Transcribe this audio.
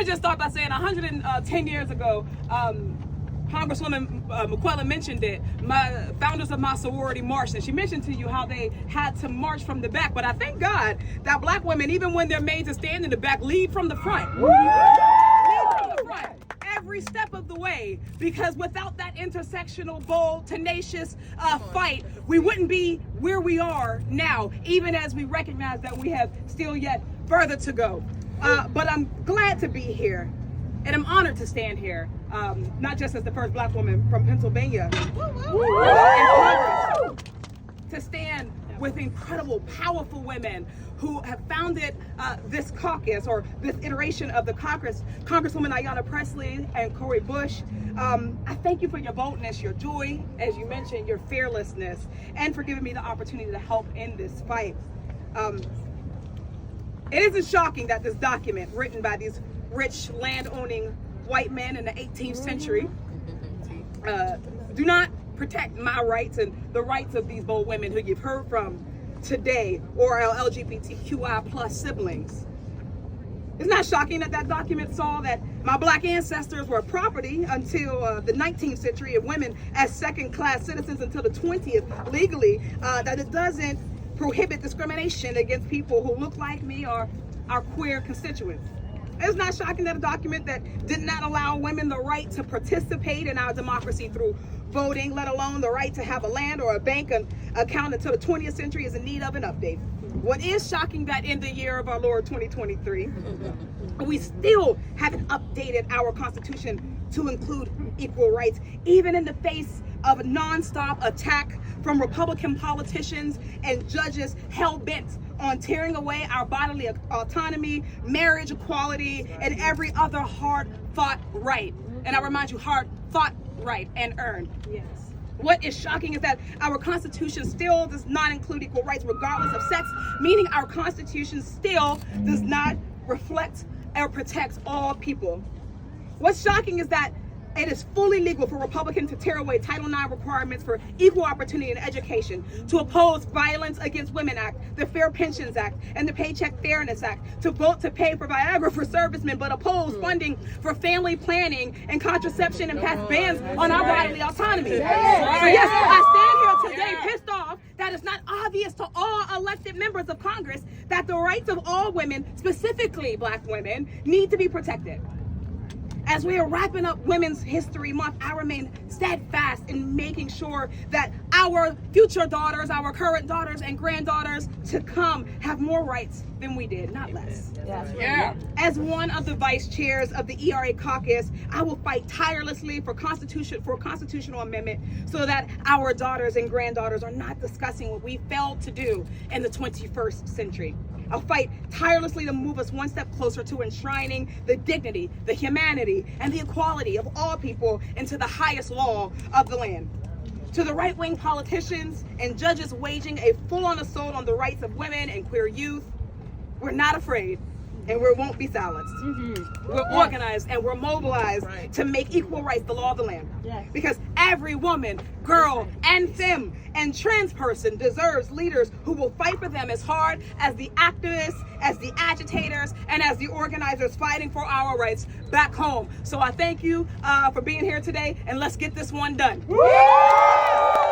me just start by saying 110 years ago, Congresswoman McQuillan mentioned it, my founders of my sorority marched, and she mentioned to you how they had to march from the back. But I thank God that black women, even when they're made to stand in the back, lead from the front. Lead from the front every step of the way, because without that intersectional, bold, tenacious fight, we wouldn't be where we are now, even as we recognize that we have still yet further to go. But I'm glad to be here. And I'm honored to stand here, not just as the first black woman from Pennsylvania in Congress, to stand with incredible, powerful women who have founded this caucus, or this iteration of the caucus, Congresswoman Ayanna Pressley and Cori Bush. I thank you for your boldness, your joy, as you mentioned, your fearlessness, and for giving me the opportunity to help in this fight. It isn't shocking that this document, written by these rich land-owning white men in the 18th century, do not protect my rights and the rights of these bold women who you've heard from today, or our LGBTQI plus siblings. It's not shocking that that document saw that my black ancestors were property until the 19th century, and women as second-class citizens until the 20th legally, that it doesn't prohibit discrimination against people who look like me or our queer constituents. It's not shocking that a document that did not allow women the right to participate in our democracy through voting, let alone the right to have a land or a bank account until the 20th century, is in need of an update. What is shocking that in the year of our Lord 2023, we still haven't updated our Constitution to include equal rights, even in the face of a nonstop attack from Republican politicians and judges hell-bent on tearing away our bodily autonomy, marriage equality, and every other hard-fought right. And I remind you, hard-fought right and earned. Yes. What is shocking is that our Constitution still does not include equal rights regardless of sex, meaning our Constitution still does not reflect or protect all people. What's shocking is that it is fully legal for Republicans to tear away Title IX requirements for equal opportunity in education, to oppose Violence Against Women Act, the Fair Pensions Act, and the Paycheck Fairness Act, to vote to pay for Viagra for servicemen, but oppose funding for family planning and contraception, and pass bans on our bodily autonomy. So yes, I stand here today pissed off that it's not obvious to all elected members of Congress that the rights of all women, specifically black women, need to be protected. As we are wrapping up Women's History Month, I remain steadfast in making sure that our future daughters, our current daughters and granddaughters to come have more rights than we did, not less. Yeah. As one of the vice chairs of the ERA caucus, I will fight tirelessly for constitutional amendment so that our daughters and granddaughters are not discussing what we failed to do in the 21st century. I'll fight tirelessly to move us one step closer to enshrining the dignity, the humanity, and the equality of all people into the highest law of the land. To the right-wing politicians and judges waging a full-on assault on the rights of women and queer youth, we're not afraid, and we won't be silenced. We're organized and we're mobilized to make equal rights the law of the land. Because every woman, girl, and femme and trans person deserves leaders who will fight for them as hard as the activists, as the agitators, and as the organizers fighting for our rights back home. So I thank you for being here today, and let's get this one done.